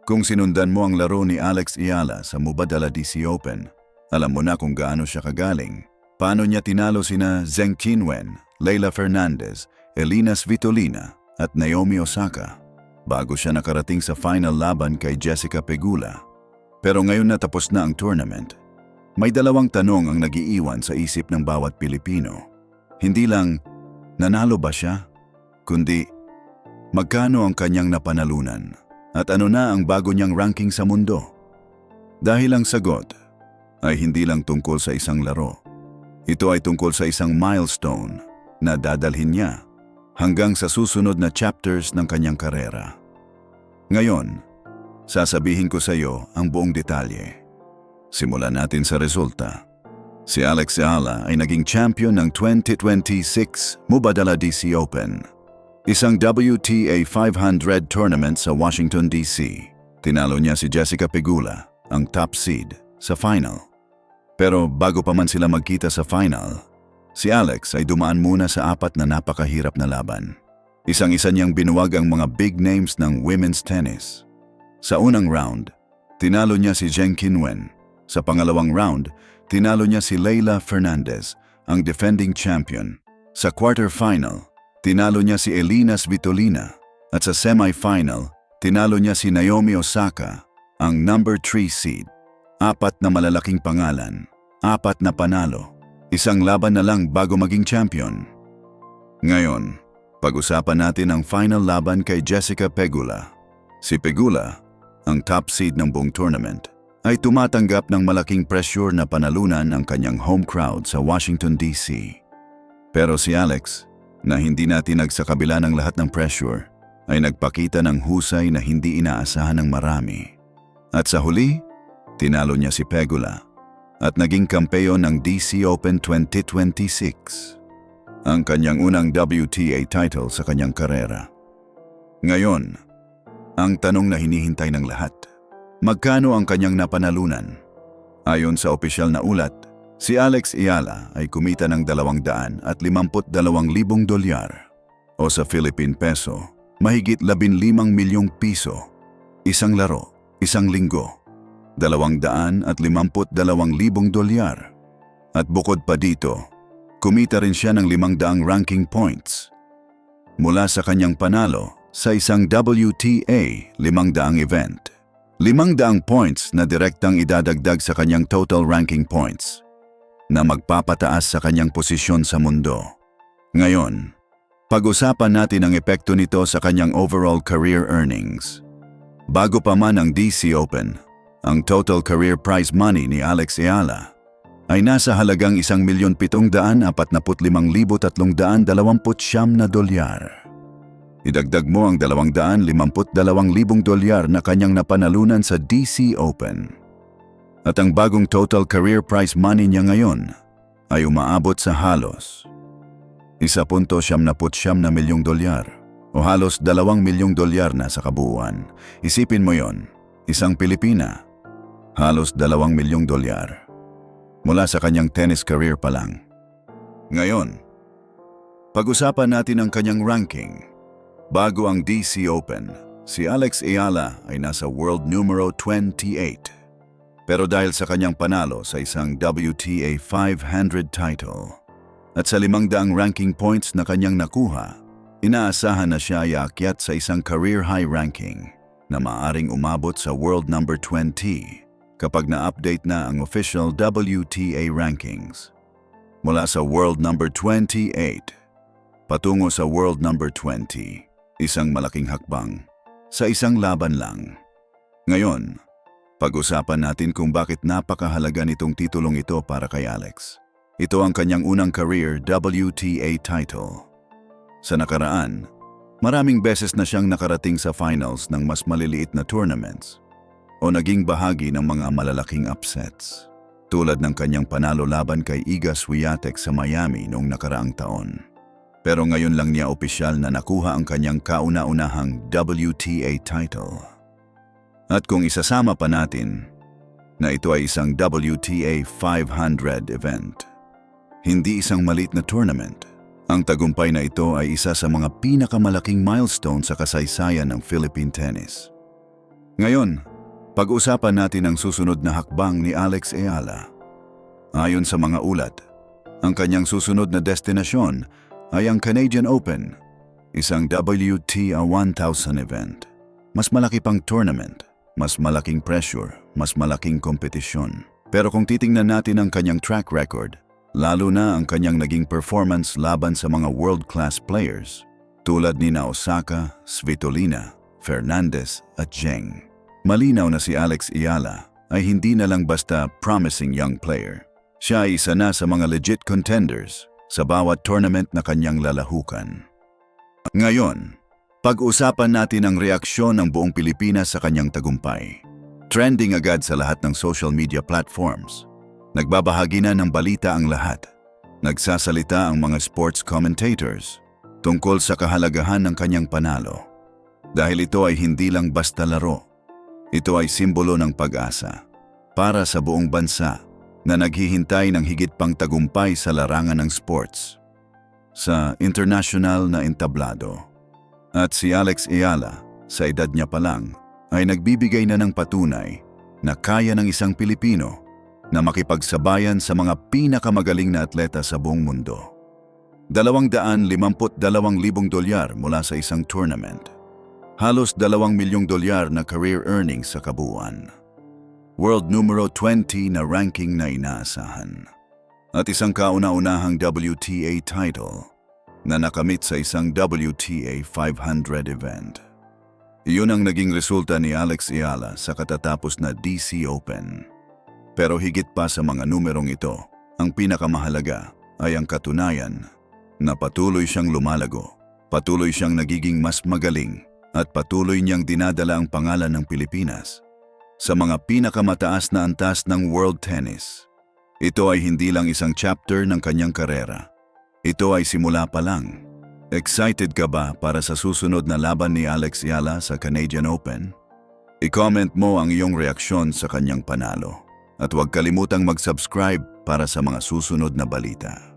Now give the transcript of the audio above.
Kung sinundan mo ang laro ni Alex Ayala sa Mubadala DC Open, alam mo na kung gaano siya kagaling. Paano niya tinalo sina Zheng Qinwen, Leylah Fernandez, Elina Svitolina at Naomi Osaka bago siya nakarating sa final laban kay Jessica Pegula. Pero ngayon na tapos na ang tournament, may dalawang tanong ang nag-iiwan sa isip ng bawat Pilipino. Hindi lang, nanalo ba siya? Kundi, magkano ang kanyang napanalunan? At ano na ang bago niyang ranking sa mundo? Dahil ang sagot ay hindi lang tungkol sa isang laro. Ito ay tungkol sa isang milestone na dadalhin niya hanggang sa susunod na chapters ng kanyang karera. Ngayon, sasabihin ko sa iyo ang buong detalye. Simulan natin sa resulta. Si Alex Ayala ay naging champion ng 2026 Mubadala DC Open, isang WTA 500 tournament sa Washington, D.C. Tinalo niya si Jessica Pegula, ang top seed, sa final. Pero bago pa man sila magkita sa final, si Alex ay dumaan muna sa 4 na napakahirap na laban. Isang-isa niyang binuwag ang mga big names ng women's tennis. Sa unang round, tinalo niya si Zheng Qinwen. Sa pangalawang round, tinalo niya si Leylah Fernandez, ang defending champion. Sa quarterfinal, tinalo niya si Elina Svitolina at sa semifinal, tinalo niya si Naomi Osaka, ang number 3 seed. 4 na malalaking pangalan, 4 na panalo, isang laban na lang bago maging champion. Ngayon, pag-usapan natin ang final laban kay Jessica Pegula. Si Pegula, ang top seed ng buong tournament, ay tumatanggap ng malaking pressure na panalunan ang kanyang home crowd sa Washington, D.C. Pero si Alex, na hindi natinag sa kabila ng lahat ng pressure, ay nagpakita ng husay na hindi inaasahan ng marami. At sa huli, tinalo niya si Pegula at naging kampeon ng DC Open 2026, ang kanyang unang WTA title sa kanyang karera. Ngayon, ang tanong na hinihintay ng lahat, magkano ang kanyang napanalunan? Ayon sa opisyal na ulat, si Alex Ayala ay kumita ng $252,000 o sa Philippine peso, mahigit 15 milyong piso. Isang laro, isang linggo, $252,000. At bukod pa dito, kumita rin siya ng 500 ranking points mula sa kanyang panalo sa isang WTA 500 event. 500 points na direktang idadagdag sa kanyang total ranking points na magpapataas sa kanyang posisyon sa mundo. Ngayon, pag-usapan natin ang epekto nito sa kanyang overall career earnings. Bago pa man ang DC Open, ang total career prize money ni Alex Ayala ay nasa halagang $1,745,329. Idagdag mo ang $252,000 na kanyang napanalunan sa DC Open. At ang bagong total career prize money niya ngayon ay umaabot sa halos $1.79 milyong o halos $2 milyong na sa kabuuan. Isipin mo yon, isang Pilipina, halos $2 milyong mula sa kanyang tennis career pa lang. Ngayon, pag-usapan natin ang kanyang ranking. Bago ang DC Open, si Alex Ayala ay nasa world numero 28. Pero dahil sa kanyang panalo sa isang WTA 500 title at sa 500 ranking points na kanyang nakuha, inaasahan na siya ay aakyat sa isang career high ranking na maaaring umabot sa world number 20 kapag na-update na ang official WTA rankings. Mula sa world number 28 patungo sa world number 20, isang malaking hakbang sa isang laban lang. Ngayon, pag-usapan natin kung bakit napakahalaga nitong titulong ito para kay Alex. Ito ang kanyang unang career WTA title. Sa nakaraan, maraming beses na siyang nakarating sa finals ng mas maliliit na tournaments o naging bahagi ng mga malalaking upsets, tulad ng kanyang panalo laban kay Iga Swiatek sa Miami noong nakaraang taon. Pero ngayon lang niya opisyal na nakuha ang kanyang kauna-unahang WTA title. At kung isasama pa natin na ito ay isang WTA 500 event, hindi isang maliit na tournament, ang tagumpay na ito ay isa sa mga pinakamalaking milestone sa kasaysayan ng Philippine tennis. Ngayon, pag-usapan natin ang susunod na hakbang ni Alex Ayala. Ayon sa mga ulat, ang kanyang susunod na destinasyon ay ang Canadian Open, isang WTA 1000 event. Mas malaki pang tournament, mas malaking pressure, mas malaking kompetisyon. Pero kung titingnan natin ang kanyang track record, lalo na ang kanyang naging performance laban sa mga world-class players, tulad ni Osaka, Svitolina, Fernandez at Zheng. Malinaw na si Alex Ayala ay hindi na lang basta promising young player. Siya ay isa na sa mga legit contenders sa bawat tournament na kanyang lalahukan. Ngayon, pag-usapan natin ang reaksyon ng buong Pilipinas sa kanyang tagumpay. Trending agad sa lahat ng social media platforms. Nagbabahagi na ng balita ang lahat. Nagsasalita ang mga sports commentators tungkol sa kahalagahan ng kanyang panalo. Dahil ito ay hindi lang basta laro. Ito ay simbolo ng pag-asa para sa buong bansa na naghihintay ng higit pang tagumpay sa larangan ng sports sa international na entablado. At si Alex Ayala, sa edad niya pa lang, ay nagbibigay na ng patunay na kaya ng isang Pilipino na makipagsabayan sa mga pinakamagaling na atleta sa buong mundo. $252,000 mula sa isang tournament. Halos $2 milyong na career earnings sa kabuuan. World numero 20 na ranking na inaasahan. At isang kauna-unahang WTA title na nakamit sa isang WTA 500 event. Iyon ang naging resulta ni Alex Ayala sa katatapos na DC Open. Pero higit pa sa mga numerong ito, ang pinakamahalaga ay ang katunayan na patuloy siyang lumalago, patuloy siyang nagiging mas magaling, at patuloy niyang dinadala ang pangalan ng Pilipinas sa mga pinakamataas na antas ng world tennis. Ito ay hindi lang isang chapter ng kanyang karera. Ito ay simula pa lang. Excited ka ba para sa susunod na laban ni Alex Ayala sa Canadian Open? I-comment mo ang iyong reaksyon sa kanyang panalo. At huwag kalimutang mag-subscribe para sa mga susunod na balita.